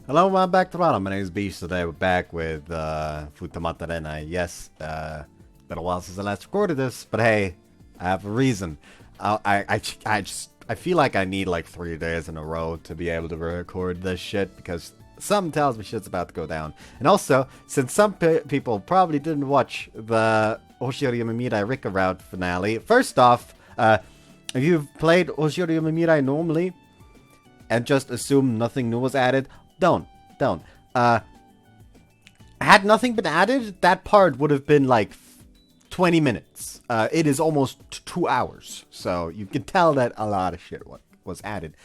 Hello, I'm back to bottom. My name is Beast. Today we're back with Futamata Ren'ai. Yes, it's been a while since I last recorded this, but hey, I have a reason. I feel like I need like 3 days in a row to be able to record this shit because something tells me shit's about to go down. And also, since some people probably didn't watch the Hoshiryu Mimirai Rika route finale, first off, if you've played Hoshiryu Mimirai normally and just assume nothing new was added, don't. Had nothing been added, that part would have been like 20 minutes. It is almost 2 hours. So you can tell that a lot of shit was added.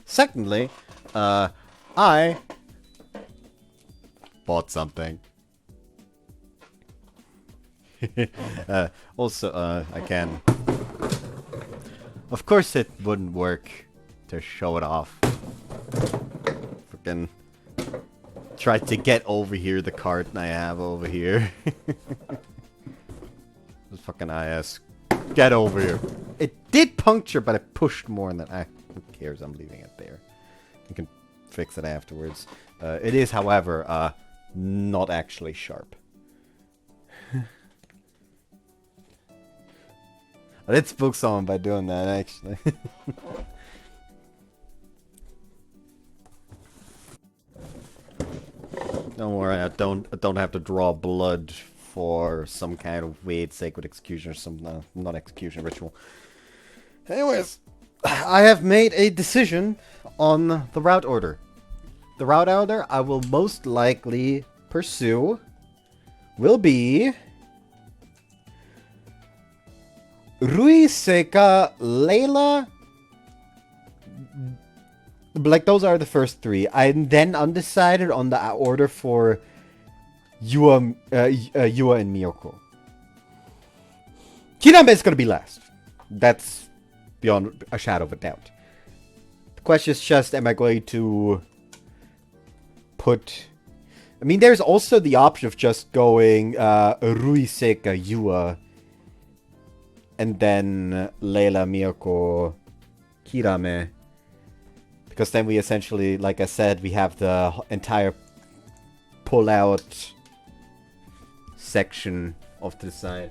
Secondly, I bought something. Also, I can... Of course it wouldn't work to show it off. Freaking... Tried to get over here the carton I have over here. This fucking IS. Get over here. It did puncture, but it pushed more than I. Who cares? I'm leaving it there. You can fix it afterwards. It is, however, not actually sharp. I did spook someone by doing that, actually. Don't worry, I don't have to draw blood for some kind of weird sacred execution or some not execution ritual. Anyways, I have made a decision on the route order. The route order I will most likely pursue will be Rui, Seika, Layla. Like, those are the first 3. I'm then undecided on the order for Yua and Miyoko. Kirame is gonna be last. That's beyond a shadow of a doubt. The question is just, am I going to put... I mean, there's also the option of just going Rui, Seika, Yua, and then Layla, Miyoko, Kirame. Because then we essentially, like I said, we have the entire pull-out section off to the side.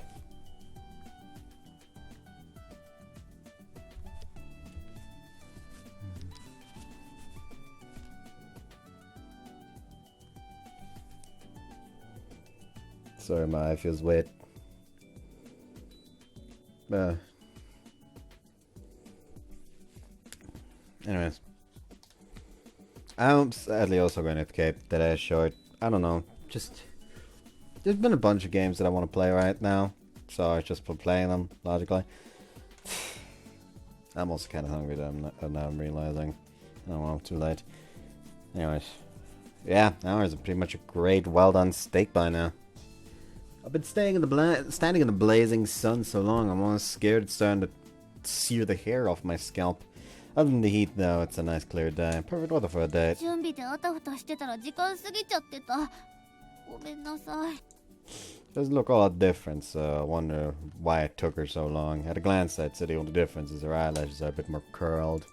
Sorry, my eye feels wet. Anyways. I'm sadly also going to escape that ass short. I don't know. Just... There's been a bunch of games that I want to play right now. So I just been playing them, logically. I'm also kind of hungry that now I'm realizing. Oh well, too late. Anyways. Yeah, ours is pretty much a great, well-done steak by now. I've been standing in the blazing sun so long, I'm almost scared it's starting to sear the hair off my scalp. Other than the heat, though, it's a nice clear day. Perfect weather for a date. Doesn't look all that different, so I wonder why it took her so long. At a glance, I'd say the only difference is her eyelashes are a bit more curled.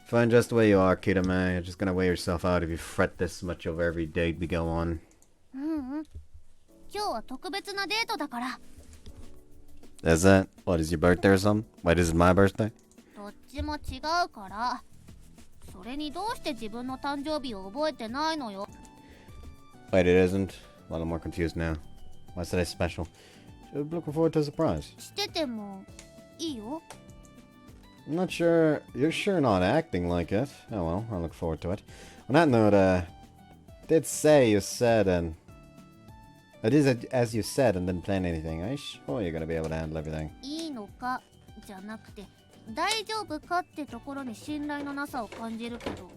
Fine just the way you are, Kirame. You're just gonna wear yourself out if you fret this much over every date we go on. Is that? What, is your birthday or something? Wait, is it my birthday? Wait, it isn't? Well, I'm more confused now. Why is today special? I'm looking forward to a surprise. I'm not sure. You're sure not acting like it. Oh well, I look forward to it. On that note, did say you said and... It is as you said and didn't plan anything. Are you sure you're gonna be able to handle everything? 大丈夫かってところに信頼のなさを感じるけど、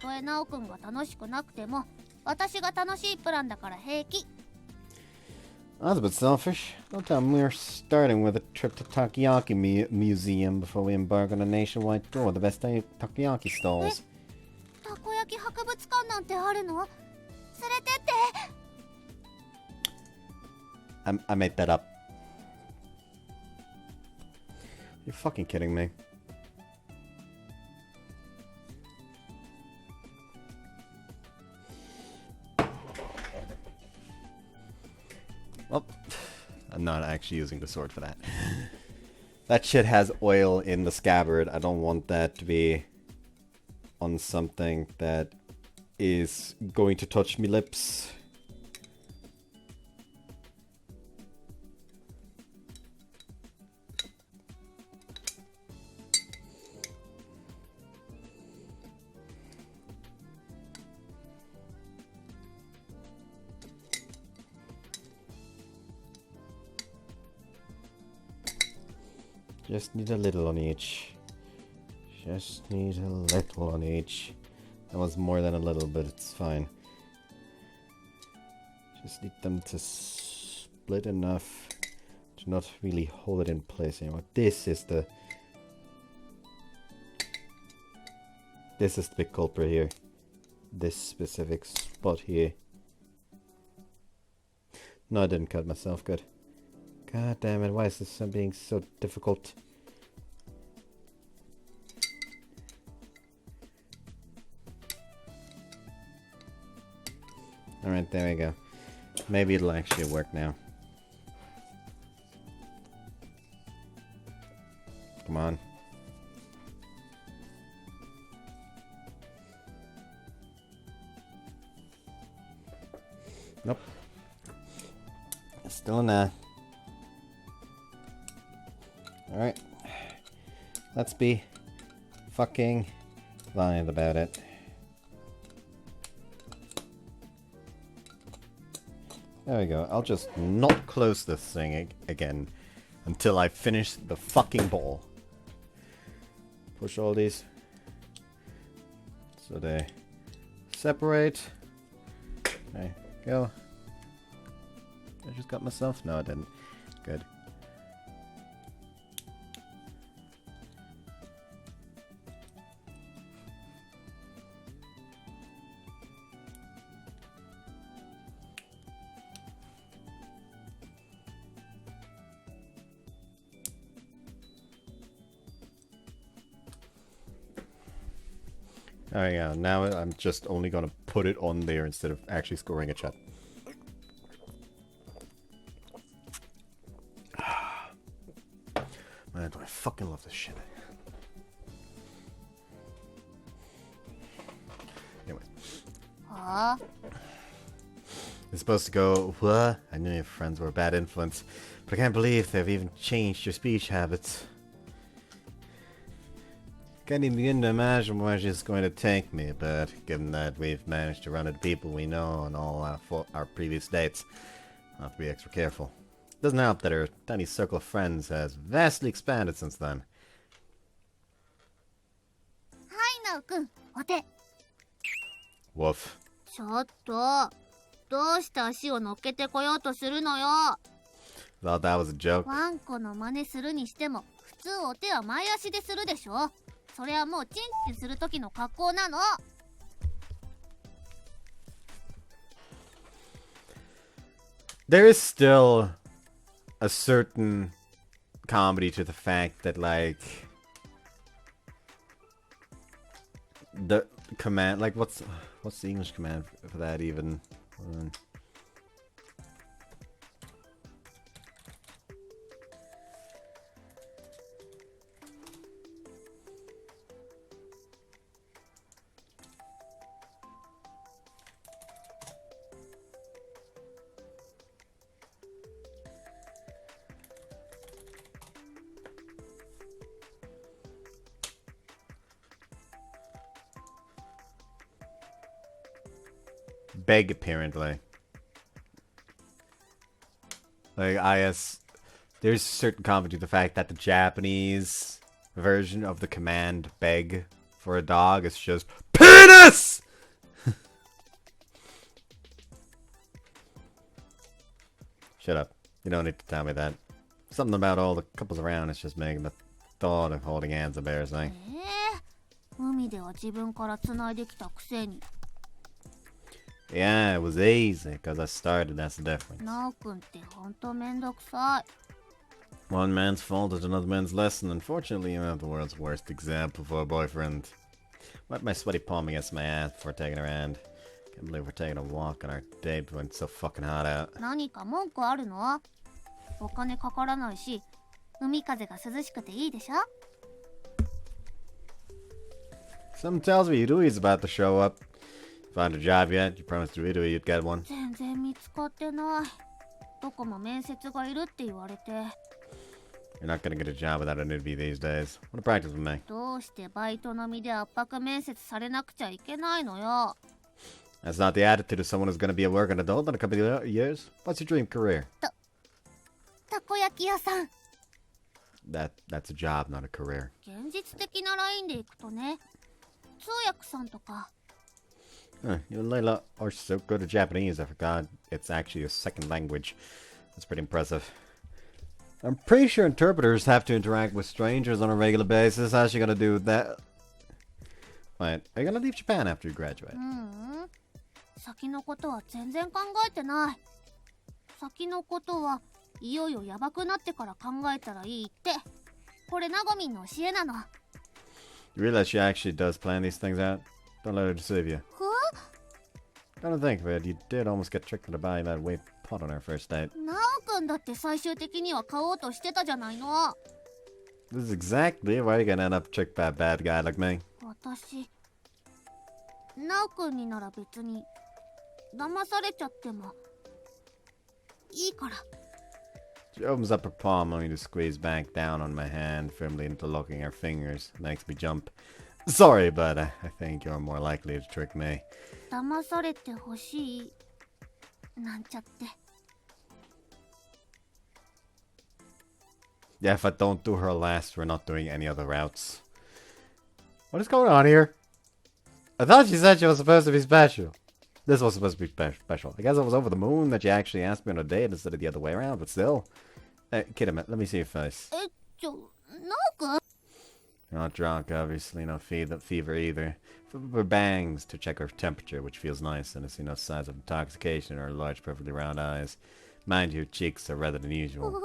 たとえナオくんが楽しくなくても、私が楽しいプランだから平気。That's a bit selfish. Don't tell me we're starting with a trip to Takoyaki Museum before we embark on a nationwide tour of the best takoyaki stalls. たこ焼き博物館なんてあるの？連れてって。I made that up. You're fucking kidding me. Well, I'm not actually using the sword for that. That shit has oil in the scabbard. I don't want that to be on something that is going to touch me lips. Just need a little on each. Just need a little on each. That was more than a little, but it's fine. Just need them to split enough to not really hold it in place anymore. This is the big culprit here. This specific spot here. No, I didn't cut myself. Good. God damn it, why is this being so difficult? Alright, there we go. Maybe it'll actually work now. Come on. Nope. It's still in there. Alright. Let's be fucking lying about it. There we go. I'll just not close this thing again until I finish the fucking ball. Push all these so they separate. There you go. I just got myself? No, I didn't. Good. There you go. Now I'm just only gonna put it on there instead of actually scoring a shot. Man, do I fucking love this shit. Anyways. It's supposed to go, what? I knew your friends were a bad influence, but I can't believe they've even changed your speech habits. Can't even begin to imagine where she's going to take me, but given that we've managed to run into people we know on all our previous dates, I'll have to be extra careful. Doesn't help that her tiny circle of friends has vastly expanded since then. Hi, Nao-kun. Ote. Woof. ちょっと、どうして足を乗っけてこようとするのよ。 Thought that was a joke. ワンコの真似するにしても、普通お手は前足でするでしょ。それはもうチンチンする時の格好なの。There is still a certain comedy to the fact that, like, the command, like, what's the English command for that even? Beg, apparently. Like, there's certain comedy to the fact that the Japanese version of the command beg for a dog is just PENIS! Shut up. You don't need to tell me that. Something about all the couples around is just making the thought of holding hands embarrassing. 海では自分から繋いできたくせに。 Yeah, it was easy, because I started, that's the difference. ナオ君ってほんとめんどくさい。 One man's fault is another man's lesson. Unfortunately, you have the world's worst example for a boyfriend. Wipe my sweaty palm against my ass before taking her hand. Can't believe we're taking a walk on our date when it's so fucking hot out. 何か文句あるの？お金かからないし、海風が涼しくていいでしょ？ Something tells me Rui's about to show up. Found a job yet? You promised Rui you'd get one. 全然見つかってない。どこも面接がいるって言われて。You're not gonna get a job without an interview these days. Want to practice with me? どうしてバイトの身で圧迫面接されなくちゃいけないのよ。That's not the attitude of someone who's gonna be a working adult in a couple of years. What's your dream career? たこ焼き屋さん。That's a job, not a career. 現実的なラインでいくとね。通訳さんとか。You and Layla are so good at Japanese, I forgot it's actually a second language. That's pretty impressive. I'm pretty sure interpreters have to interact with strangers on a regular basis. How's she gonna do that? Wait, are you gonna leave Japan after you graduate? 先のことは全然考えてない。先のことはいよいよやばくなってから考えたらいいって。これナゴミンの教えなの。You realize she actually does plan these things out? Don't let her deceive you. Gotta think of it, you did almost get tricked into buying that wave pot on our first date. ナオくんだって最終的には買おうとしてたじゃないの。This is exactly why you're gonna end up tricked by a bad guy like me. 私、ナオくんになら別に騙されちゃってもいいから。She opens up her palm only to squeeze back down on my hand, firmly interlocking her fingers. Makes me jump. Sorry, but I think you're more likely to trick me. 騙されてほしいなんちゃって。Yeah, if I don't do her last, we're not doing any other routes. What is going on here? I thought she said she was supposed to be special. This was supposed to be special. I guess I was over the moon that you actually asked me on a date instead of the other way around, but still. Hey, Kirame, let me see your face. ナオくん You're not drunk, obviously. No fever either. For bangs to check her temperature, which feels nice, and I see no signs of intoxication in her large, perfectly round eyes. Mind you, her cheeks are redder than usual.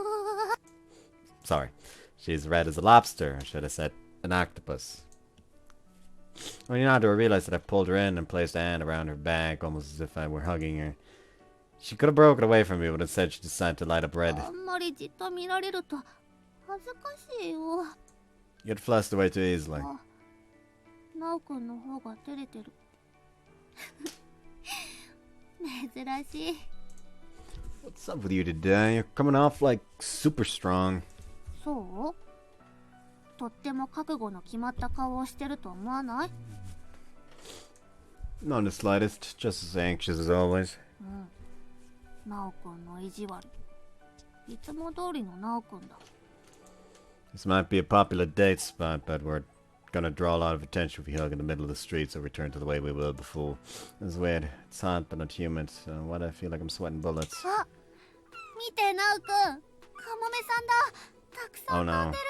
Sorry. She's red as a lobster. I should have said an octopus. Only now do I realize that I pulled her in and placed a hand around her back, almost as if I were hugging her. She could have broken away from me, but instead she decided to light up red. あんまりじっと見られると恥ずかしいよ。 You get flustered away too easily. あ、ナオくんの方が照れてる。珍しい。What's up with you today? You're coming off like super strong. そう？とっても覚悟の決まった顔をしてると思わない？ Not in the slightest. Just as anxious as always. ナオくんの意地悪。いつも通りのナオくんだ。This might be a popular date spot, but we're gonna draw a lot of attention if we hug in the middle of the street, so return to the way we were before. It's weird. It's hot, but not humid. So why do I feel like I'm sweating bullets? あ、見てナオくん。カモメさんだ。たくさん飛んでる。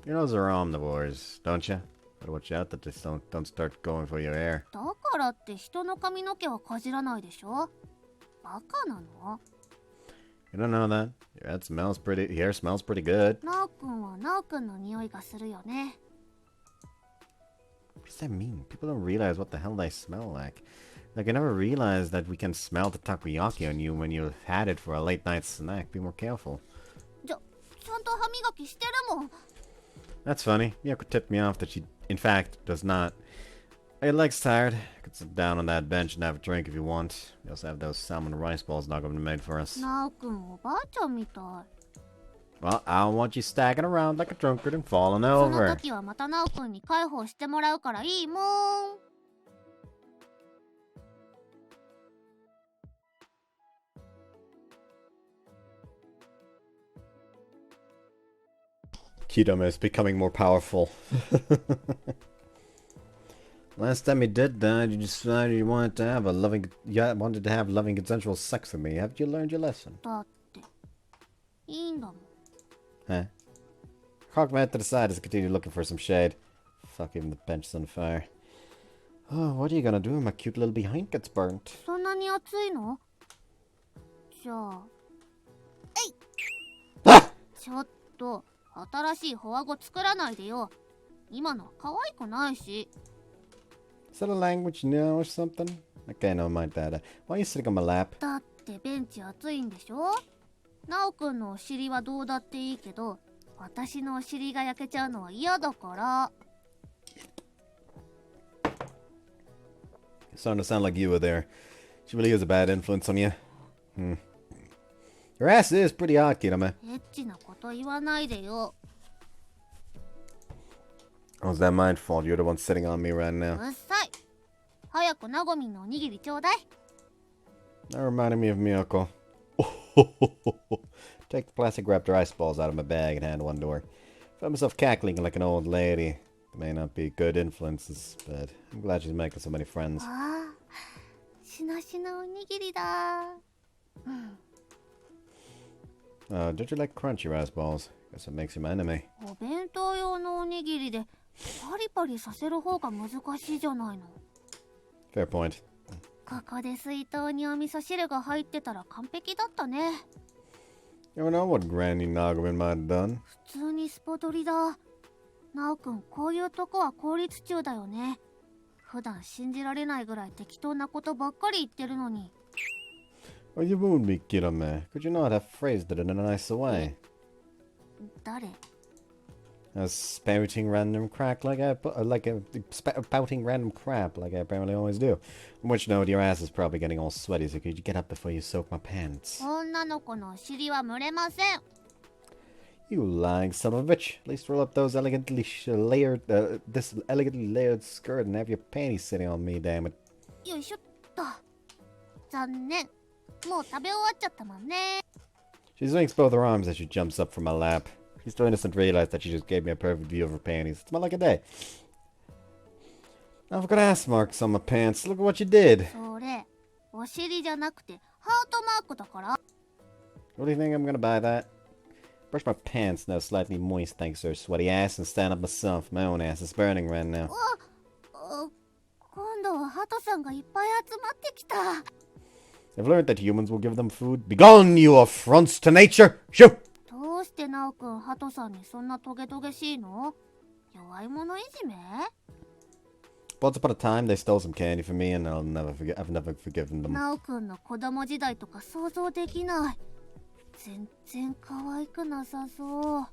Your nose are omnivores, don't you? Better watch out that they don't start going for your hair. だからって人の髪の毛はかじらないでしょ？バカなの？ You don't know that? Your hair smells pretty good. ナオくんはナオくんの匂いがするよね。What does that mean? People don't realize what the hell they smell like. Like, I never realized that we can smell the takoyaki on you when you've had it for a late night snack. Be more careful. ちゃんと歯磨きしてるもん。 That's funny. Yoko tipped me off that she, in fact, does not. Are your legs tired? You could sit down on that bench and have a drink if you want. We also have those salmon rice balls not going to be made for us. ナオくんおばあちゃんみたい。 Well, I don't want you stacking around like a drunkard and falling その over. 時はまたナオくんに介抱してもらうからいいもん。Kirame is becoming more powerful. Last time you did that, you decided you wanted to have loving consensual sex with me. Haven't you learned your lesson? だっていいんだもん。 Huh? Cock my head to the side as I continue looking for some shade. Fuck, even the bench is on fire. Oh, what are you gonna do when my cute little behind gets burnt? そんなに熱いの？じゃあ、ちょっと新しいフォア語作らないでよ。今のは可愛くないし。Is that a language you know or something? Okay, never mind that. Why are you sitting on my lap? だってベンチ暑いんでしょ。ナオくんのお尻はどうだっていいけど、私のお尻が焼けちゃうのは嫌だから。It's starting to sound like you were there. She really is a bad influence on you. Your ass is pretty hot, Kirame. エッチなこと言わないでよ。Oh, is that my fault? You're the one sitting on me right う now. っさい。早くナゴミンのおにぎりちょうだい。That reminded me of Miyako. Take the plastic wrapped ice balls out of my bag and hand one to her. Found myself cackling like an old lady. They may not be good influences, but I'm glad she's making so many friends. ああ、しなしなおにぎりだ。Don't you like crunchy rice balls? Guess it makes you my enemy. お弁当用のおにぎりでパリパリさせる方が難しいじゃないの。 Fair point. ここで水筒にお味噌汁が入ってたら完璧だったね。You never know what Granny Nagamin might have done. 普通にスポ取りだ。ナオくん、こういうとこは公立中だよね。普段信じられないぐらい適当なことばっかり言ってるのに。Oh, you wound me, Kirame. Could you not have phrased it in a nicer way? 誰？ Spouting random crap like pouting random crap like I apparently always do. On which note, your ass is probably getting all sweaty, so could you get up before you soak my pants? 女の子のお尻は蒸れません。 You lying son of a bitch. At least roll up those elegantly this elegantly layered skirt and have your panties sitting on me, damn it. よいしょっと。残念。もう食べ終わっちゃったもんね。 She swings both her arms as she jumps up from my lap. She's too innocent to realize that she just gave me a perfect view of her panties. It's more like a day. Now I've got ass marks on my pants. Look at what you did. それ、お尻じゃなくてハートマークだから。 What do you think I'm gonna buy that? Brush my pants now slightly moist thanks to her sweaty ass and stand up myself. My own ass is burning right now. 今度はハトさんがいっぱい集まってきた。 I've learned that humans will give them food. Begone, you affronts to nature! Shoo! どうしてナオくんハトさんにそんなトゲトゲしいの？弱い者いじめ？ Once upon a time, they stole some candy from me, and I've never forgiven them. ナオくんの子供時代とか想像できない。全然可愛くなさそう。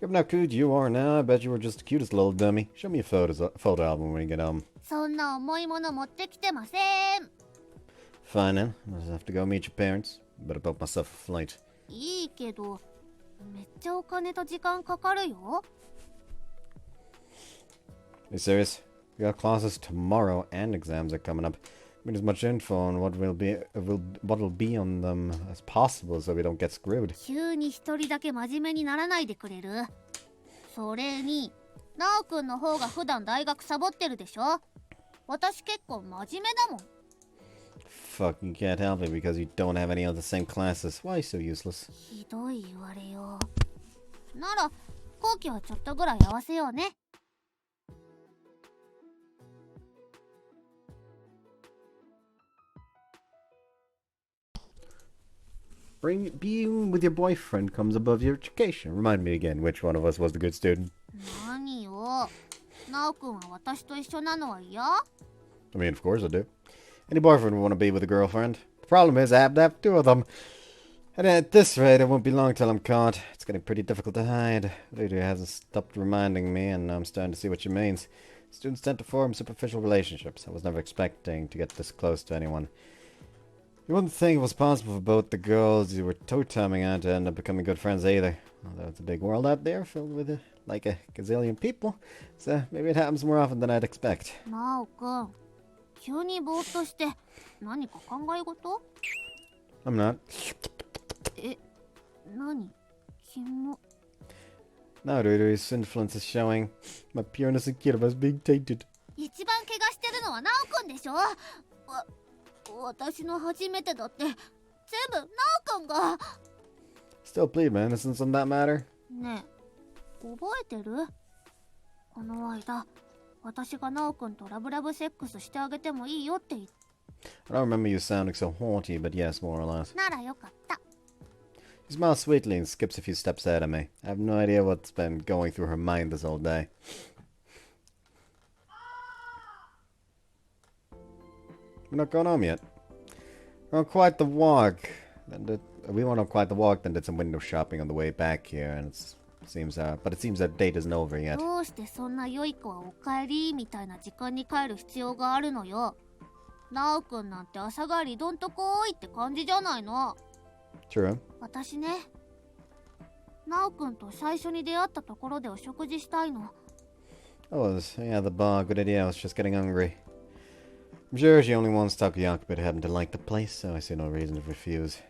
Given how cute you are now, I bet you were just the cutest little dummy. Show me a photo album when you get home. そんな重いもの持ってきてません。 Fine then. I'll just have to go meet your parents. Better book myself a flight. いいけど、めっちゃお金と時間かかるよ。 Are you serious? We got classes tomorrow and exams are coming up. We need as much info on what will be on them as possible so we don't get screwed. 急に一人だけ真面目にならないでくれる？それに、ナオくんの方が普段大学サボってるでしょ？私結構真面目だもん。 Fuck, you can't help it because you don't have any of the same classes. Why are you so useless? ひどい言われよう。なら、後期はちょっとぐらい合わせようね。Being with your boyfriend comes above your education. Remind me again, which one of us was the good student? 何よ。ナオくんは私と一緒なのは嫌？ I mean, of course I do. Any boyfriend would want to be with a girlfriend. The problem is I happen to have two of them. And at this rate, it won't be long till I'm caught. It's getting pretty difficult to hide. Lydia hasn't stopped reminding me, and I'm starting to see what she means. Students tend to form superficial relationships. I was never expecting to get this close to anyone. You wouldn't think it was possible for both the girls you were toe-timing on to end up becoming good friends either. Although it's a big world out there filled with like a gazillion people, so maybe it happens more often than I'd expect. ナオくん、急にぼーっとして何か考え事？ I'm not. え、何？キモ。 Now Ruru's influence is showing. My pureness and Kirame is being tainted. 一番怪我してるのはナオくんでしょ？私の初めてだって全部ナオくんが。 Still plead my innocence on that matter. ねえ、覚えてる？この間、私がナオくんとラブラブセックスしてあげてもいいよって言って。 I don't remember you sounding so haughty, but yes, more or less. ならよかった。 She smiles sweetly and skips a few steps ahead of me. I have no idea what's been going through her mind this whole day. We're not going home yet. We're on quite the walk. We went on quite the walk, then did some window shopping on the way back here, and it seems that date isn't over yet. どうしてそんな良い子はお帰りみたいな時間に帰る必要があるのよ。ナオくんなんて朝帰りどんとこいって感じじゃないの。True. 私ね、ナオくんと最初に出会ったところでお食事したいの。Oh, yeah, the bar. Good idea. I was just getting hungry. I'm sure she only wants takoyaki, but I happen to like the place, so I see no reason to refuse.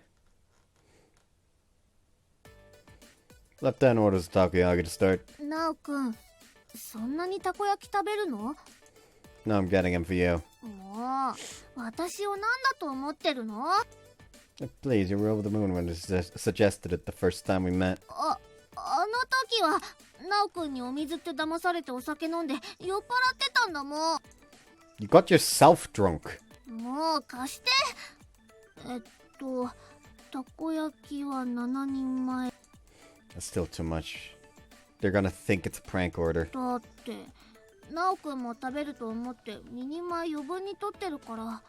Left Dan orders takoyaki to start. ナオくん、そんなにたこ焼き食べるの？ No, I'm getting him for you. もう、私を何だと思ってるの？ Please, you were over the moon when you suggested it the first time we met. あの時はナオくんにお水って騙されてお酒飲んで酔っ払ってたんだもん。 You got yourself drunk. もう貸して。たこ焼きは7人前。 That's still too much. They're gonna think it's a prank order. だってナオくんも食べると思って2人前余分に取ってるから。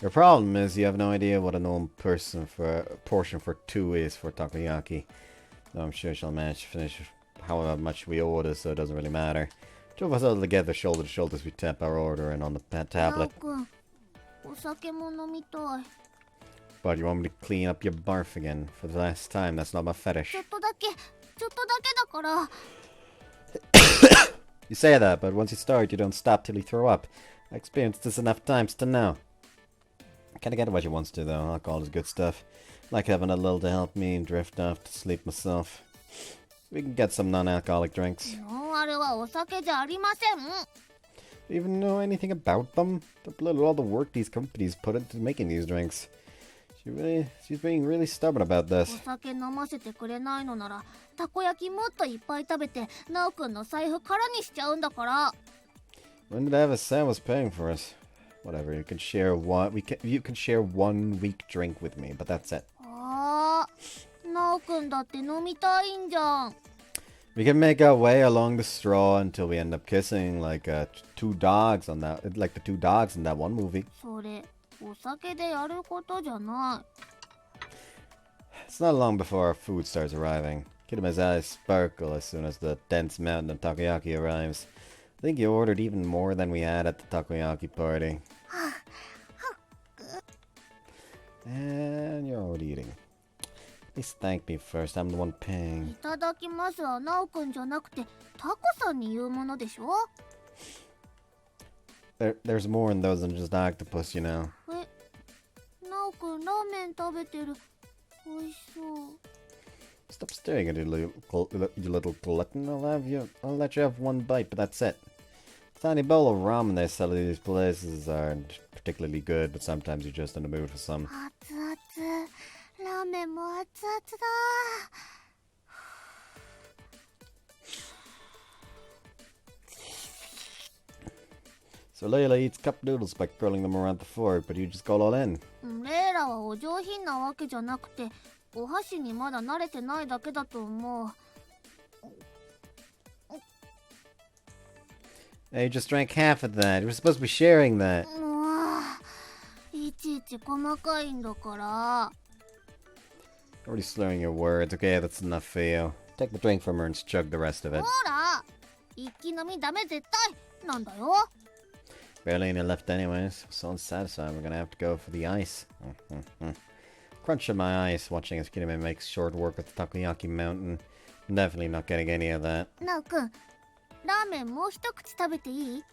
Your problem is you have no idea what a normal portion for two is for takoyaki. Though I'm sure she'll manage to finish however much we order, so it doesn't really matter. Two of us all together, shoulder to shoulder, as we tap our order and on the tablet. ナオくん、お酒も飲みたい。 But you want me to clean up your barf again for the last time? That's not my fetish. ちょっとだけだから。 You say that, but once you start, you don't stop till you throw up. I experienced this enough times to know. I kinda get what you wants to, though. Alcohol is good stuff. Like having a little to help me and drift off to sleep myself. We can get some non-alcoholic drinks. もうあれはお酒じゃありません。 Do you even know anything about them? Don't belittle all the work these companies put into making these drinks. She's being really stubborn about お this. 酒飲ませてくれないのならたこ焼きもっといっぱい食べてナオくんの財布空にしちゃうんだから。 When did I ever say I was paying for it? Whatever, you can share one week drink with me, but that's it. ああ、ナオくんだって飲みたいんじゃん。 We can make our way along the straw until we end up kissing like the two dogs in that one movie. それお酒でやることじゃない。 It's not long before our food starts arriving. Kirame's eyes sparkle as soon as the dense mountain of takoyaki arrives. I think you ordered even more than we had at the takoyaki party. And you're already eating. Please thank me first, I'm the one い paying. ただきますはナオくんじゃなくてタコさんに言うものでしょ。 There's more in those than just octopus, you know. ナオくんラーメン食べてる。おいしそう。 Stop staring at you little glutton. I'll let you have one bite, but that's it. The tiny bowl of ramen they sell at these places aren't particularly good, but sometimes you're just in the mood for some. 熱々、ラーメンも熱々だ。 So Layla eats cup noodles by curling them around the fork, but you just go all in. レイラはお上品なわけじゃなくてお箸にまだ慣れてないだけだと思う。 Hey, you just drank half of that. You were supposed to be sharing that. もういちいち細かいんだから。 Already slurring your words. Okay, that's enough for you. Take the drink from her and chug the rest of it. ほら、一気飲みダメ絶対なんだよ。 Barely any left anyways. So unsatisfied, we're gonna have to go for the ice. Crunch on my ice, watching as Kirame makes short work of the Takoyaki Mountain. I'm definitely not getting any of that. ナオくん、ラーメンもう一口食べていい？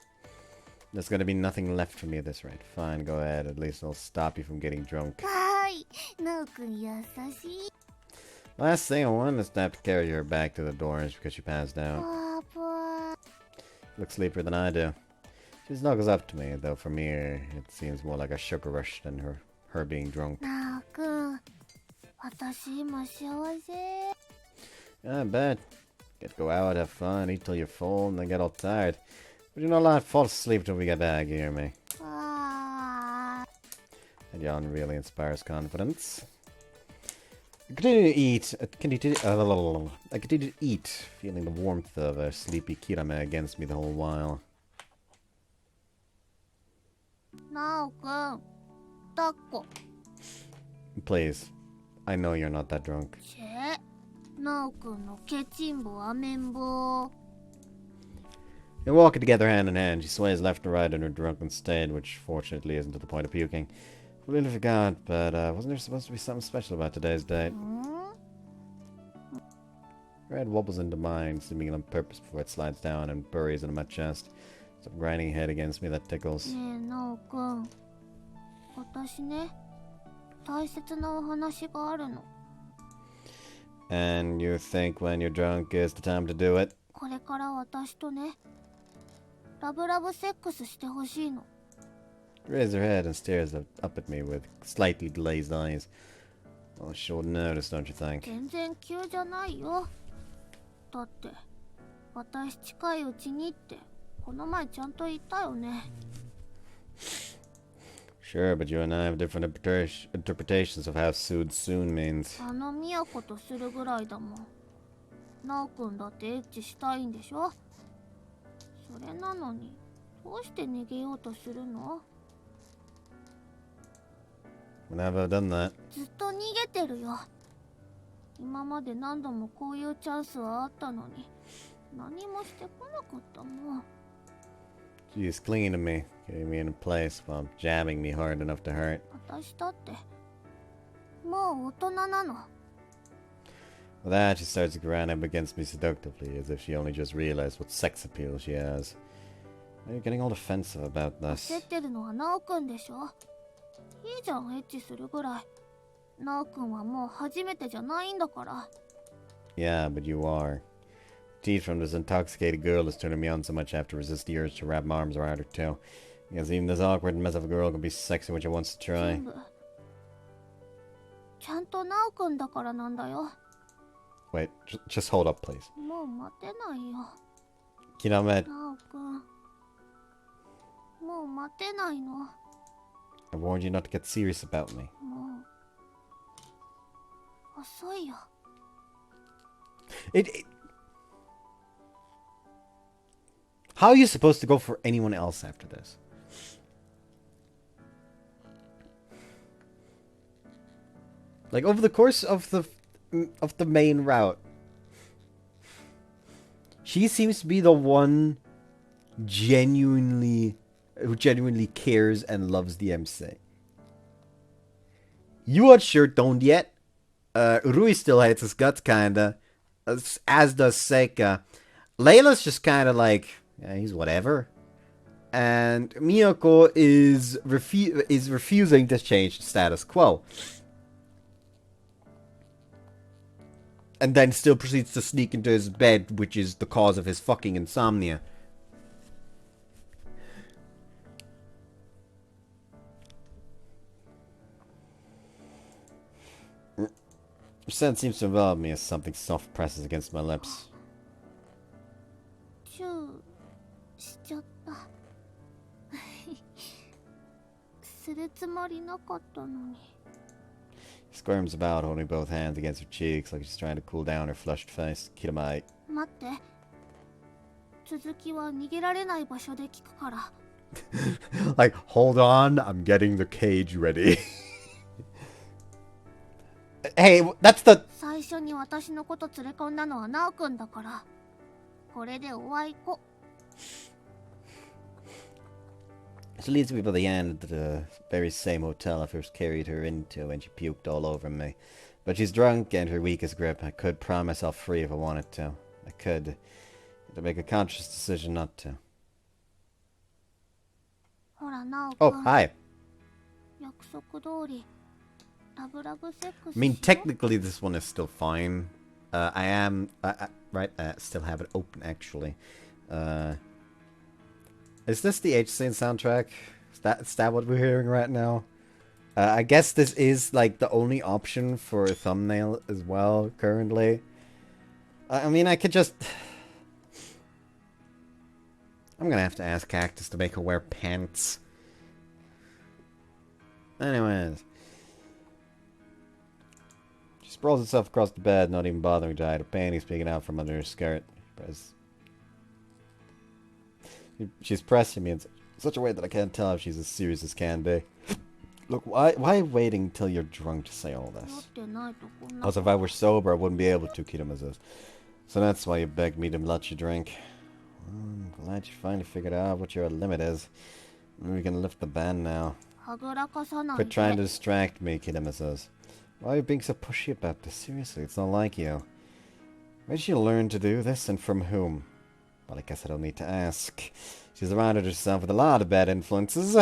There's gonna be nothing left for me at this rate. Fine, go ahead. At least I'll stop you from getting drunk. はーい、ナオくん優しい。 Last thing I wanted is to have to carry her back to the doors because she passed ぽ out. わぽわ。 Looks sleepier than I do. She snuggles up to me, though from here it seems more like a sugar rush than her being drunk. ナオくん、私今幸せ。 Yeah, I bet. Get to go out, have fun, eat till you're full, and then get all tired. But you know, I'll fall asleep till we get back, you hear me? わー。 And yawn really inspires confidence. I continue to eat, feeling the warmth of a sleepy Kirame against me the whole while. なおくん、抱っこ。 Please. I know you're not that drunk. チェ、なおくんのケチンボアメンボ。 They walk together hand in hand. She sways left and right in her drunken state, which fortunately isn't to the point of puking. Completely forgot, but wasn't there supposed to be something special about today's date? Her head wobbles into mine, seeming on purpose before it slides down and buries into my chest. Stop grinding your head against me, that tickles. ねえ、なおくん。私ね、大切なお話があるの。 And you think when you're drunk is the time to do it? これから私とね、ラブラブセックスしてほしいの。 Raises her head and stares up at me with slightly glazed eyes. Oh, short notice, don't you think? 全然急じゃないよ。だって、私近いうちにってこの前ちゃんと言ったよね。 Sure, but you and I have different interpretations of how soon means. あの都とするぐらいだもん。なおくんだってエッチしたいんでしょ。それなのに、どうして逃げようとするの？ When have I done that? ずっと逃げてるよ。今まで何度もこういうチャンスはあったのに、何もしてこなかったもん。 She's clinging to me, getting me in place while jabbing me hard enough to hurt. 私だってもう大人なの。 With that, she starts to grind up against me seductively, as if she only just realized what sex appeal she has. Why are you getting all defensive about 焦 this? ってるのはナオくんでしょ。いいじゃん、エッチするぐらい。ナオくんはもう初めてじゃないんだから。 Yeah, but you are. Teeth from this intoxicated girl is turning me on so much I have to resist the urge to wrap my arms around her too. Because even this awkward mess of a girl can be sexy when she wants to try. 全部ちゃんとナオくんだからなんだよ。 Wait, just hold up, please. もう待てないよ。 Kirame, ナオくん、もう待てないの。 I warned you not to get serious about me. もう遅いよ。 How are you supposed to go for anyone else after this? Like, over the course of the main route, she seems to be the one who genuinely cares and loves the MC. You sure don't yet. Rui still hates his guts, kinda. As does Seika. Layla's just kinda like, yeah, he's whatever. And Miyako is refusing to change the status quo. And then still proceeds to sneak into his bed, which is the cause of his fucking insomnia. Her scent seems to envelop me as something soft presses against my lips. チューしちゃった。するつもりなかったのに。 She squirms about, holding both hands against her cheeks like she's trying to cool down her flushed face. Kirame. 待って。続きは逃げられない場所で聞くから。Like, hold on, I'm getting the cage ready. Hey, that's the... 最初に私のこと連れ込んだのはナオくんだから。これでおあいこ。 She leads me by the hand to the very same hotel I first carried her into when she puked all over me. But she's drunk and her weakest grip. I could pry myself free if I wanted to. I could. To make a conscious decision not to. ほら、ナオく Oh, ん。 hi. 約束通り。ラブラブセックス I mean, しよう。 technically this one is still fine. I am... right, still have it open, actually. Is this the H-Scene soundtrack? Is that what we're hearing right now? I guess this is, like, the only option for a thumbnail as well, currently. I mean, I could just... I'm gonna have to ask Cactus to make her wear pants. Anyways. She sprawls herself across the bed, not even bothering to hide her panties peeking out from under her skirt. She's pressing me and such a way that I can't tell if she's as serious as can be. Look, why waiting till you're drunk to say all this? Also, if I were sober, I wouldn't be able to, Kirame says. So that's why you begged me to let you drink. Well, I'm glad you finally figured out what your limit is. Maybe we can lift the ban now. Quit trying to distract me, Kirame says. Why are you being so pushy about this? Seriously, it's not like you. Where did you learn to do this, and from whom? Well, I guess I don't need to ask. She's surrounded herself with a lot of bad influences.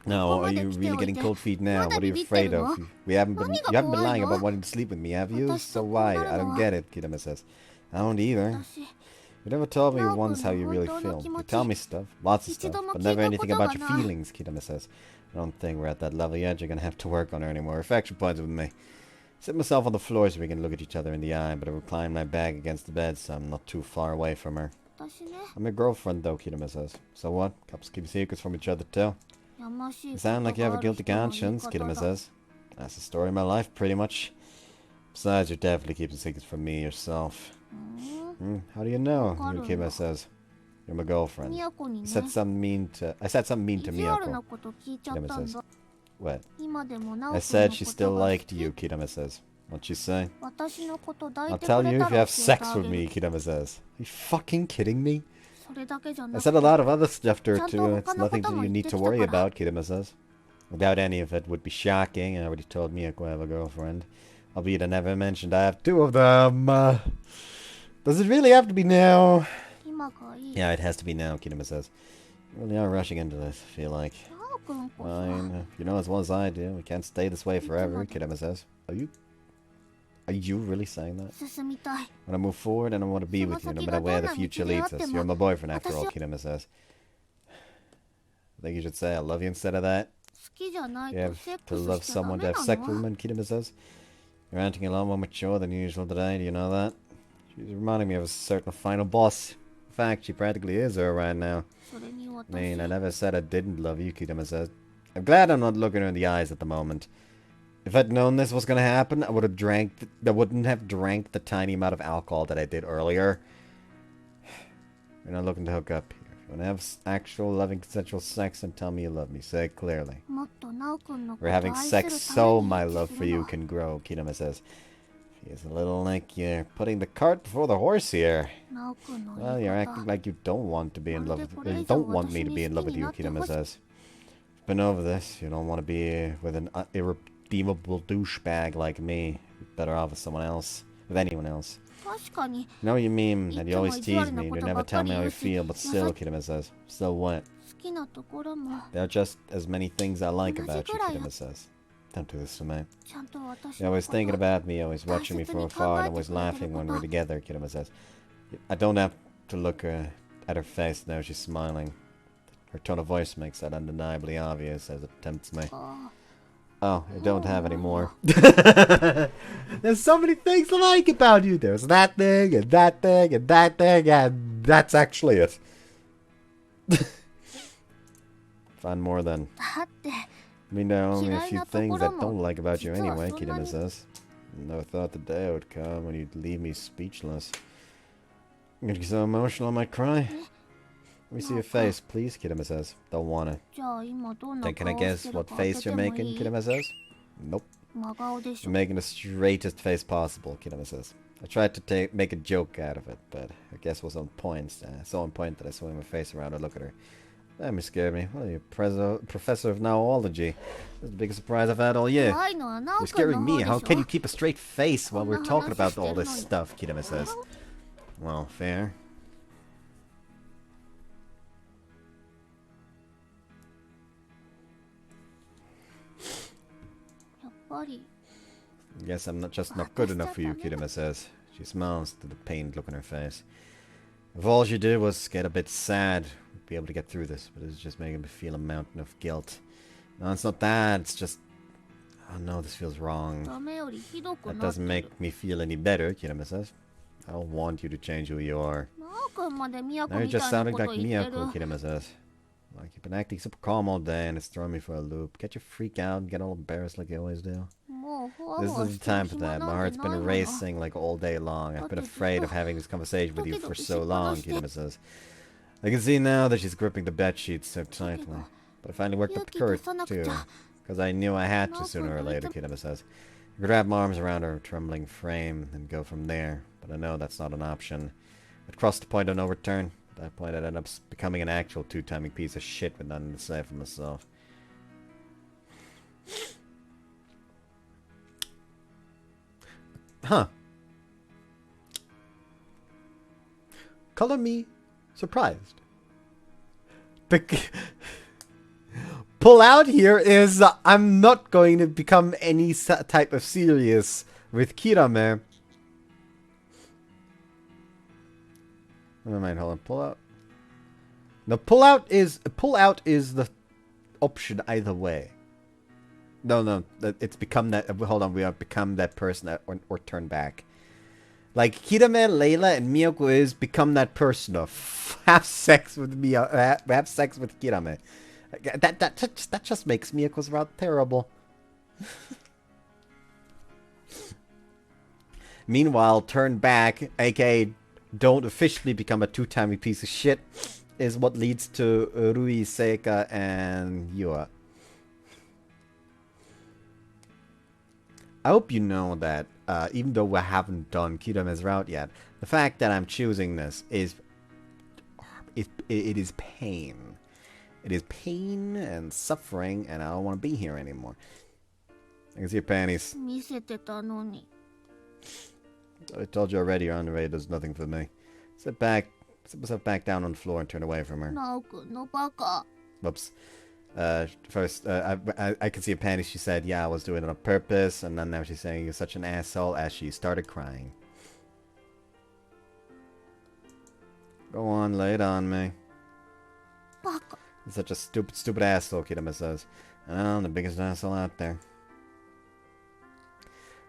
No, are you really getting cold feet now? What are you afraid of? You haven't been lying about wanting to sleep with me, have you? So why? I don't get it, Kirame says. I don't either. You never told me once how you really feel. You tell me stuff, lots of stuff, but never anything about your feelings, Kirame says. I don't think we're at that level yet. You're gonna have to work on her anymore. Affection points with me. Sit myself on the floor so we can look at each other in the eye, but I recline my back against the bed so I'm not too far away from her. I'm your girlfriend though, Kirame says. So what? Couples keep secrets from each other too? You sound like you have a guilty conscience, Kirame says. That's the story of my life, pretty much. Besides, you're definitely keeping secrets from me yourself. How do you know? Kirame says. You're my girlfriend. I said something mean to Miyako. Kirame says. What? I said she still liked you, Kirame says. What'd she say? I'll tell you if you have sex with me, Kirame says. Are you fucking kidding me? I said a lot of other stuff to her too. It's nothing you need to worry about, Kirame says. Without any of it would be shocking. I already told Miyako I have a girlfriend. Albeit I never mentioned I have two of them. Does it really have to be now? Yeah, it has to be now, Kirame says. You really are rushing into this, I feel like. Fine. You know as well as I do. We can't stay this way forever, Kirame says. Are you really saying that? When I move forward, and I want to be with you, no matter where the future leads us. You're my boyfriend, after all, Kirame says. I think you should say I love you instead of that. You have to love someone to have sex with them, Kirame says. You're acting a lot more mature than usual today, do you know that? She's reminding me of a certain final boss. In fact, she practically is her right now. I mean, I never said I didn't love you, Kirame says. I'm glad I'm not looking her in the eyes at the moment. If I'd known this was going to happen, I wouldn't have drank the tiny amount of alcohol that I did earlier. You're not looking to hook up here. If you want to have actual loving consensual sex, then tell me you love me. Say it clearly. We're having sex so my love for you can grow, Kirame says. It's a little like you're putting the cart before the horse here. Well, you're acting like you don't want to be in love with you don't want me to be in love with you, Kirame says. I've been over this. You don't want to be with an irredeemable douchebag like me. You're better off with someone else. With anyone else. No, you mean, and you always tease me. You never tell me how you feel, but still, Kirame says. Still what? There are just as many things I like about you, Kirame says. Don't do this to me. You're always thinking about me, always watching me from afar, and always laughing when we're together, Kirame says. I don't have to look at her face now, she's smiling. Her tone of voice makes that undeniably obvious as it tempts me. Oh, I don't have any more. There's so many things I like about you. There's that thing, and that thing, and that thing, and that's actually it. Find more then. I mean, there are only a few things I don't like about you anyway, Kirame says. Never thought the day would come when you'd leave me speechless. I'm gonna get so emotional I might cry. Let me see your face, please, Kirame says. Don't want it. Then can I guess what face you're making, Kirame says? Nope. You're making the straightest face possible, Kirame says. I tried to make a joke out of it, but I guess it was on point. So on point that I swung my face around to look at her. That scared me. What are you, professor of noology? That's the biggest surprise I've had all year. You're scaring me. How can you keep a straight face while we're talking about all this stuff, Kirame says. Well, fair. Guess I'm not good enough for you, Kirame says. She smiles to the pained look on her face. If all she did was get a bit sad, we'd be able to get through this, but it's just making me feel a mountain of guilt. No, it's not that, it's just... Oh no, this feels wrong. That doesn't make me feel any better, Kirame says. I don't want you to change who you are. Now you're just sounding like Miyako, Kirame says. Like, you've been acting super calm all day and it's throwing me for a loop. Can't you freak out and get all embarrassed like you always do? This isn't the time for that. My heart's been racing like all day long. I've been afraid of having this conversation with you for so long, Kirame says. I can see now that she's gripping the bed sheets so tightly. But I finally worked up the courage, too. Because I knew I had to sooner or later, Kirame says. I grab my arms around her trembling frame and go from there. But I know that's not an option. I'd crossed the point of no return. At that point, I'd end up becoming an actual two-timing piece of shit with nothing to say for myself. Huh. Color me surprised. Pull out here is I'm not going to become any type of serious with Kirame. Never mind, hold on. Pull out. No, pull out is the option either way. No, it's become that. Hold on, we have become that person or turn back. Like Kirame, Layla, and Miyako is become that person of have sex with have sex with Kirame. That just makes Miyako's route terrible. Meanwhile, turn back, aka don't officially become a two-timing piece of shit, is what leads to Rui, Seika, and Yua. I hope you know that even though we haven't done Kirame's route yet, the fact that I'm choosing this is it is pain. It is pain and suffering, and I don't want to be here anymore. I can see your panties. I told you already, your underwear does nothing for me. Sit myself back down on the floor and turn away from her. Whoops. First, I can see her panties. She said, yeah, I was doing it on purpose, and then now she's saying you're such an asshole as she started crying. Go on, lay it on me. You're such a stupid asshole, Kirame says. I'm the biggest asshole out there.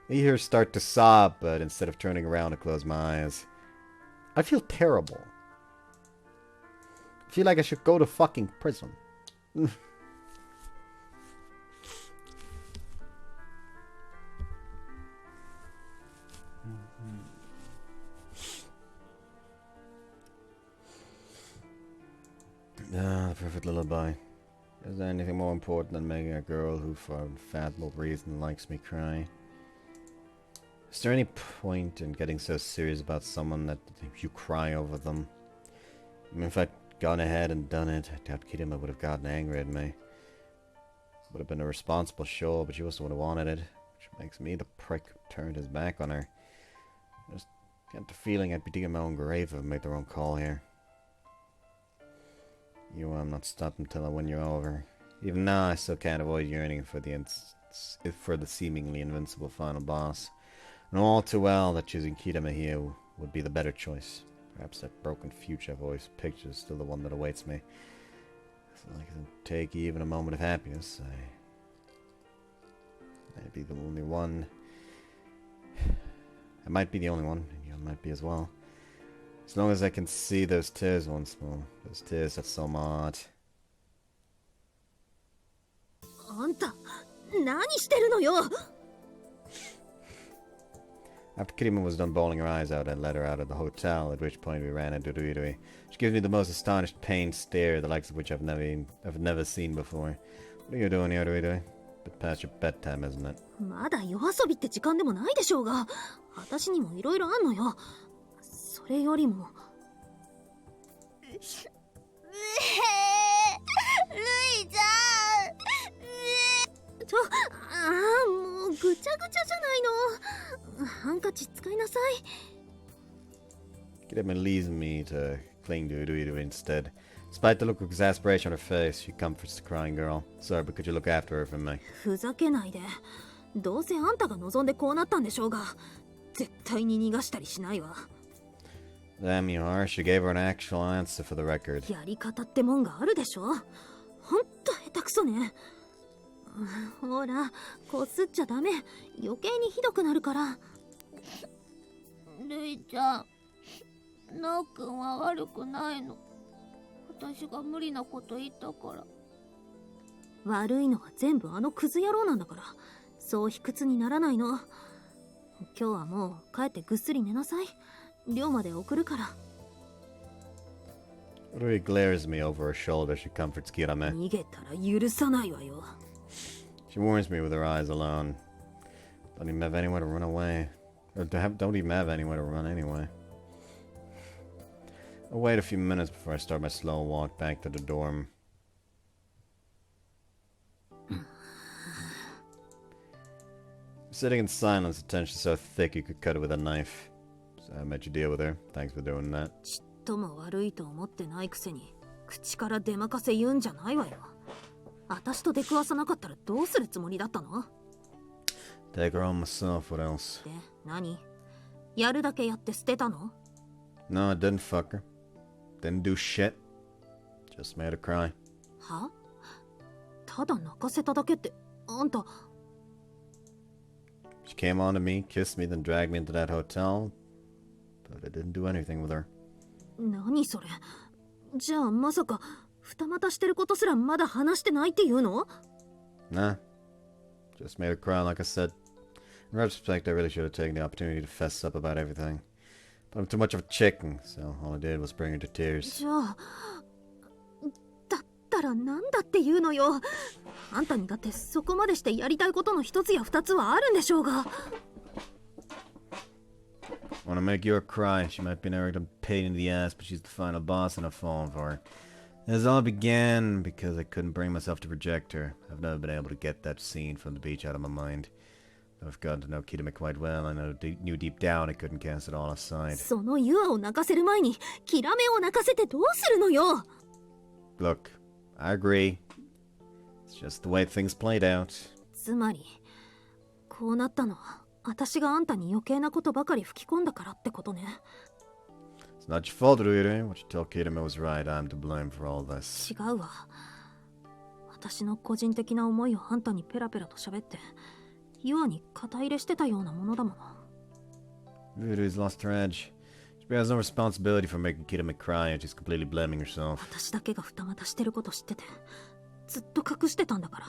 I hear her start to sob, but instead of turning around, I close my eyes. I feel terrible. I feel like I should go to fucking prison. The perfect lullaby. Is there anything more important than making a girl who for unfathomable reason likes me cry? Is there any point in getting so serious about someone that you cry over them? I mean, if I'd gone ahead and done it, I doubt Kirame would have gotten angry at me. Would have been irresponsible, sure, but she was the one who wanted it, which makes me the prick who turned his back on her. I just get the feeling I'd be digging my own grave if I made the wrong call here. I'm not stopping until I win you over. Even now, I still can't avoid yearning for the seemingly invincible final boss. I know all too well that choosing Kirame here would be the better choice. Perhaps that broken future I've always pictured is still the one that awaits me. So I can take even a moment of happiness. I might be the only one. I might be the only one, and you might be as well. As long as I can see those tears once more. Those tears that so much. After Kirame was done bawling her eyes out, I led her out of the hotel, at which point we ran into Ruirui. She gives me the most astonished, pained stare, the likes of which I've never seen before. What are you doing here, Ruirui? Bit past your bedtime, isn't it? Kirame leaves me to cling to Ruirui instead. Despite the look of exasperation on her face, she comforts the crying girl. Sorry, but could you look after her for me? Damn you are, she gave her an actual answer for the record. Rui glares at me over her shoulder. She comforts Kirame. 逃げたら許さないわよ。 She warns me with her eyes alone. Don't even have anywhere to run away. Don't even have anywhere to run anyway. I'll wait a few minutes before I start my slow walk back to the dorm. Sitting in silence, the tension so thick you could cut it with a knife. So I met you deal with her. Thanks for doing that. ちっとも悪いと思ってないくせに口から出まかせ言うんじゃないわよ。私と出くわさなかったらどうするつもりだったの？ Take her on myself, what else? で、何？やるだけやって捨てたの？ No, I didn't fuck her. Didn't do shit. Just made her cry. は？ただ泣かせただけって、あんた。 She came on to me, kissed me, then dragged me into that hotel. But I didn't do anything with her. 何それ？じゃあまさか二股してることすらまだ話してないっていうの？ Nah. Just made her cry, like I said. In retrospect, I really should have taken the opportunity to fess up about everything. But I'm too much of a chicken, so all I did was bring her to tears. じゃあ、だったらなんだっていうのよ。あんたにだってそこまでしてやりたいことの一つや二つはあるんでしょうが。 Wanna make you cry. She might be an arrogant pain in the ass, but she's the final boss and I've fallen for her. This all began because I couldn't bring myself to reject her. I've never been able to get that scene from the beach out of my mind. I've gotten to know Kirame quite well, and I knew deep down I couldn't cast it all aside. そのユアを泣かせる前にキラメを泣かせてどうするのよ。 Look, I agree. It's just the way things played out. つまり、こうなったのは私があんたに余計なことばかり吹き込んだからってことね。 It's not your fault, Ruire. What you told Kirame was right. I'm to blame for all this. 違うわ。私の個人的な思いをあんたにペラペラと喋って、ユアに肩入れしてたようなものだもの。 Ruire's lost her edge. She has no responsibility for making Kirame cry, and she's completely blaming herself. 私だけが二股してること知ってて、ずっと隠してたんだから。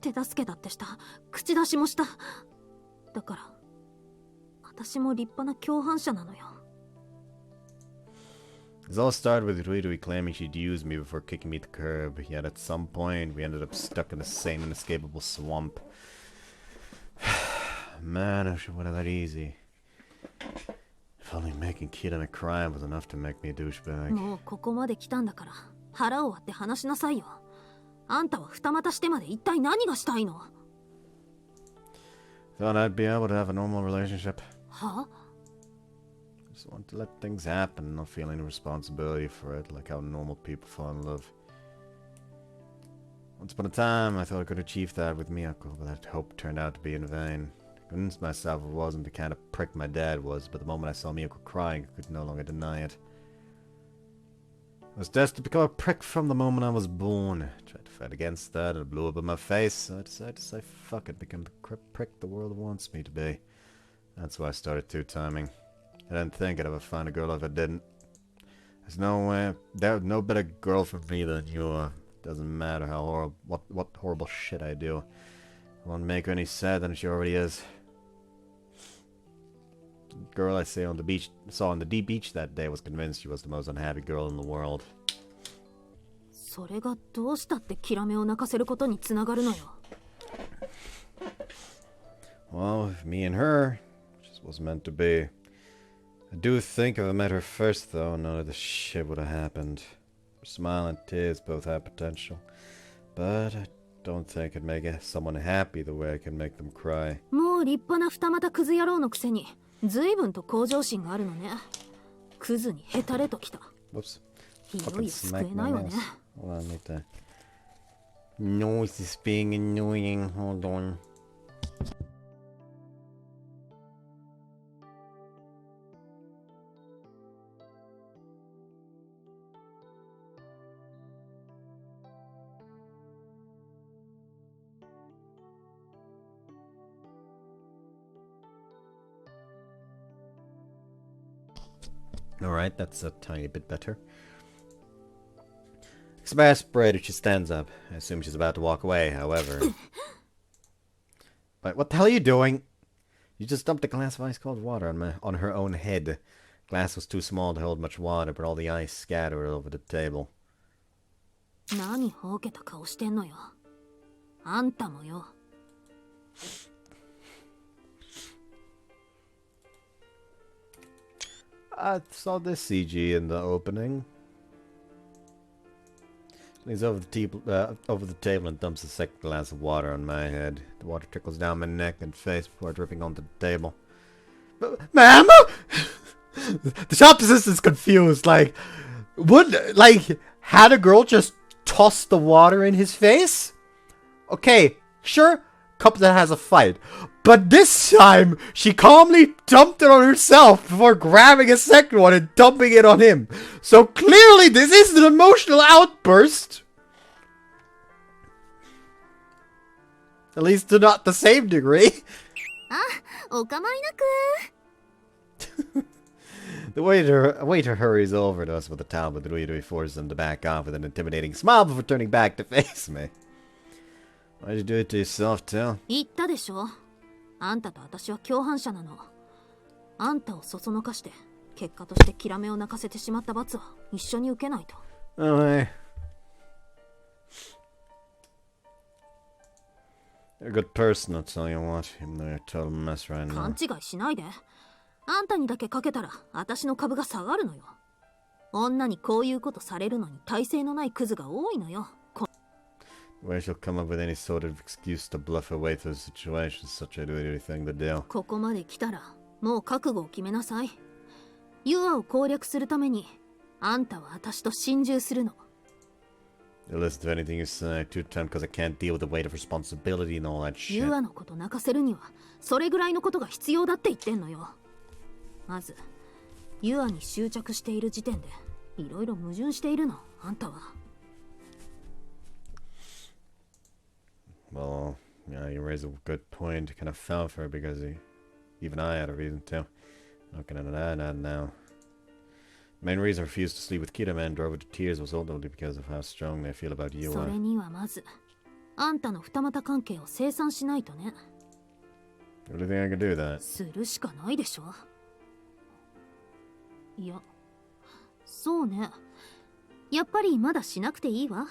手助けだってした。口出しもした。だから、私も立派な共犯者なのよ。 This all started with Ruire claiming she'd used me before kicking me to the curb, yet at some point we ended up stuck in the same inescapable swamp. Man, I wish it would have that easy. If only making Kirame cry was enough to make me a douchebag. もうここまで来たんだから、腹を割って話しなさいよ。あんたは二股してまで一体何がしたいの？ Thought I'd be able to have a normal relationship. は？ Just want to let things happen, not feel any responsibility for it, like how normal people fall in love. Once upon a time, I thought I could achieve that with Miyako, but that hope turned out to be in vain. I convinced myself it wasn't the kind of prick my dad was, but the moment I saw Miyako crying, I could no longer deny it. I was destined to become a prick from the moment I was born. I tried to fight against that, and it blew up in my face, so I decided to say fuck it, become the prick the world wants me to be. That's why I started two-timing. I didn't think I'd ever find a girl if I didn't. There's no way, there's no better girl for me than you. Doesn't matter how horrible, what horrible shit I do. I won't make her any sadder than she already is. The girl I saw on the deep beach that day was convinced she was the most unhappy girl in the world. それがどうしたってキラメを泣かせることにつながるのよ。 Well, if me and her, just was meant to be. I do think if I met her first, though, none of this shit would have happened. Her smile and tears both have potential, but I don't think I'd make someone happy the way I can make them cry. もう立派な二股クズ野郎のくせに、随分と向上心があるのね。クズにヘタレときた。 Whoops. いよいよ救えないわね。 Hold on, wait there. Noise is being annoying. Hold on. Alright, that's a tiny bit better. Exasperated, she stands up. I assume she's about to walk away, however. But what the hell are you doing? You just dumped a glass of ice-cold water on her own head. Glass was too small to hold much water, but all the ice scattered over the table. 何ほうけた顔してんのよ。あんたもよ。I saw this CG in the opening. He's over the table and dumps a second glass of water on my head. The water trickles down my neck and face before dripping onto the table. Ma'am? The shop assistant's confused. Like, had a girl just toss the water in his face? Okay, sure, couple that has a fight. But this time, she calmly dumped it on herself before grabbing a second one and dumping it on him. So clearly this is an emotional outburst. At least to not the same degree. あ、お構いなく。 The waiter hurries over to us with a towel, but we forces him to back off with an intimidating smile before turning back to face me. Why'd you do it to yourself, too? 言ったでしょ。あんたと私は共犯者なの。あんたをそそのかして、結果としてキラメを泣かせてしまった罰は一緒に受けないと。Oh, hey. You're a good person, I'll tell you what, even though you're a total mess right now. 勘違いしないで。あんたにだけかけたら、私の株が下がるのよ。女にこういうことされるのに耐性のないクズが多いのよ。Where she'll come up with any sort of excuse to bluff her way through the situation, such a dirty thing to do. ここまで来たら、もう覚悟を決めなさい。ユアを攻略するために、あんたは私と心中するの。You'll listen to anything you say, two-time because I can't deal with the weight of responsibility and all that shit. ユアのこと泣かせるには、それぐらいのことが必要だって言ってんのよ。まず、ユアに執着している時点で、いろいろ矛盾しているの、あんたは。Well, yeah, you raise a good point. Kind of fell for it because even I had a reason to. Looking at that now. The main reason I refused to sleep with Kirame and drove her to tears was ultimately because of how strongly I feel about you. それにはまず、あんたの二股関係を清算しないとね。What do you think I could do that? するしかないでしょ。いや、そうね。やっぱりまだしなくていいわ。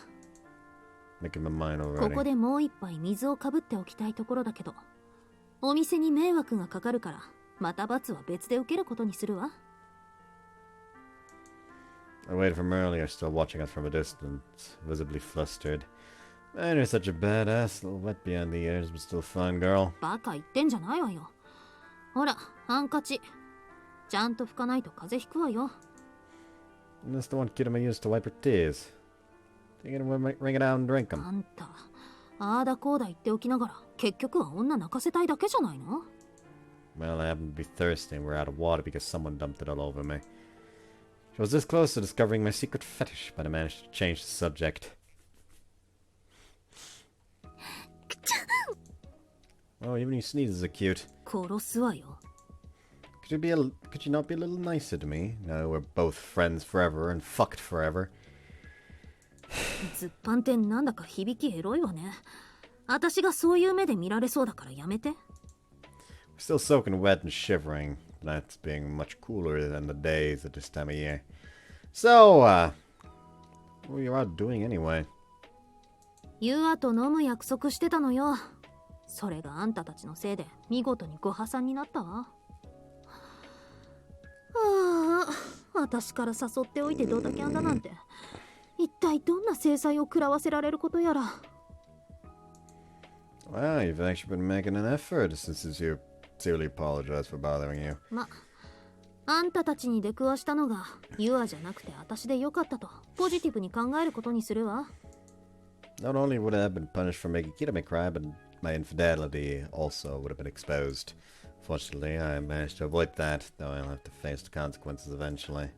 Making my mind こ already. こでもう一杯水をかぶっておきたいところだけど、お店に迷惑がかかるから、また罰は別で受けることにするわ。I waited for him earlier, still watching us from a distance, visibly flustered. Man, you're such a badass, a little wet behind the ears, but still fun, girl. バカ言ってんじゃないわよ。ほら、ハンカチ。ちゃんと拭かないと風邪ひくわよ。And that's the one Kirame used to wipe her tears. Take it and wring it out and drink あ them. んた、ああだこうだ言っておきながら、結局は女泣かせたいだけじゃないの？ Well, I happened to be thirsty and we're out of water because someone dumped it all over me. She was this close to discovering my secret fetish, but I managed to change the subject. Oh, even your sneezes are cute. 殺すわよ。Could you not be a little nicer to me? No, we're both friends forever and fucked forever. ずっぱんってなんだか響きエロいわね。私がそういう目で見られそうだからやめて。We're still soaking wet and shivering. That's being much cooler than the days at this time of year. So, what were you out doing anyway? ユアと飲む約束してたのよ。それがあんたたちのせいで見事にご破産になったわ。ああ、私から誘っておいてドタキャンだなんて。一体どんな制裁を食らわせられることやら。Wow, you've actually been making an effort since you sincerely apologize for bothering you. ま、あんたたちに出くわしたのがユアじゃなくて私でよかったとポジティブに考えることにするわ。Not only would I have been punished for making Kirame cry, but my infidelity also would have been exposed. Fortunately, I managed to avoid that, though I'll have to face the consequences eventually.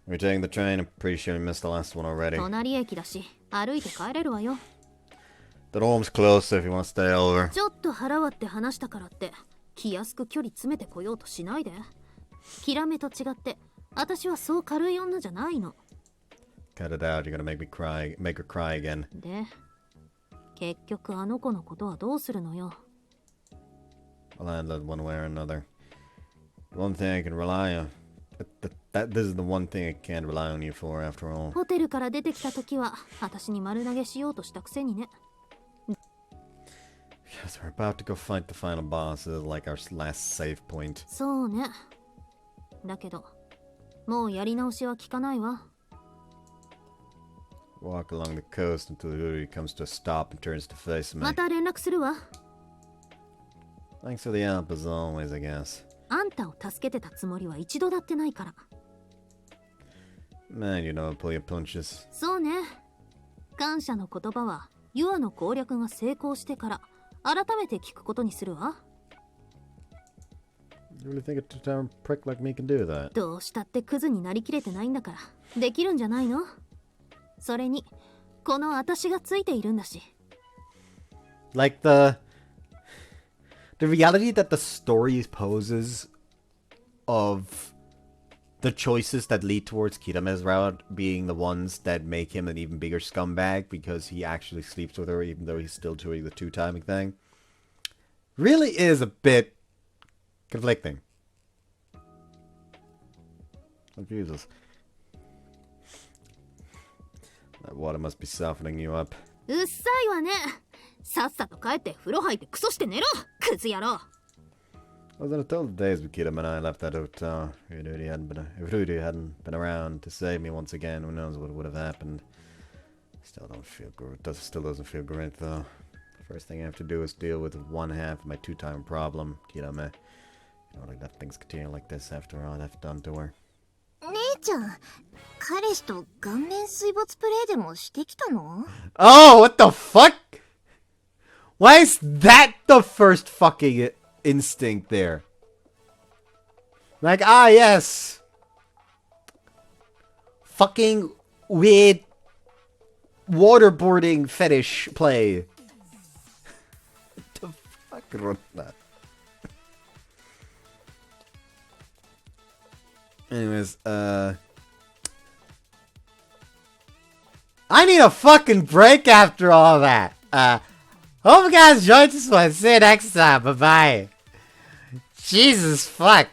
We're taking the train. I'm pretty sure we missed the last one already. 隣駅だし、歩いて帰れるわよ。The home's close if you want to stay over. ちょっと腹割って話したからって、気安く距離詰めてこようとしないで。キラメと違って、私はそう軽い女じゃないの。Cut it out. You're gonna make her cry again. で、結局あの子のことはどうするのよ。I'll handle it one way or another. One thing I can rely on. This is the one thing I can't rely on you for, after all. ホテルから出てきた時は私に丸投げしようとしたくせにね。 Yes, we're about to go fight the final boss. This is like our last save point. そうね。だけどもうやり直しは効かないわ。 Walk along the coast until Uri comes to a stop and turns to face me. また連絡するわ。 Thanks for the help as always, I guess. あんたを助けてたつもりは一度だってないから。 Man, you know, pull your punches. そうね。感謝の言葉はユアの攻略が成功してから改めて聞くことにするわ。 You really think a two-time prick like me can do that? どうしたってクズになりきれてないんだからできるんじゃないの？それにこの私がついているんだし。 Like the reality that the story poses of the choices that lead towards Kirame's route being the ones that make him an even bigger scumbag because he actually sleeps with her even though he's still doing the two-timing thing really is a bit conflicting. Oh, Jesus. That water must be softening you up. うっさいわね。さっさと帰って風呂入ってクソして寝ろ、クズ野郎。 I was in a total daze when Kirame and I left that hotel. If Rudy hadn't been around to save me once again, who knows what would have happened. Still don't feel good. Still doesn't feel great though. First thing I have to do is deal with one half of my two-time problem, Kirame. You know, like let things continue like this after all I've done to her. 姉ちゃん、彼氏と顔面水没プレイでもしてきたの？ Oh, what the fuck? Why is that the first fucking instinct there? Like, yes. Fucking weird waterboarding fetish play. What the fuck was that? Anyways, I need a fucking break after all that. Hope you guys enjoyed this one. See you next time. Bye-bye. Jesus fuck.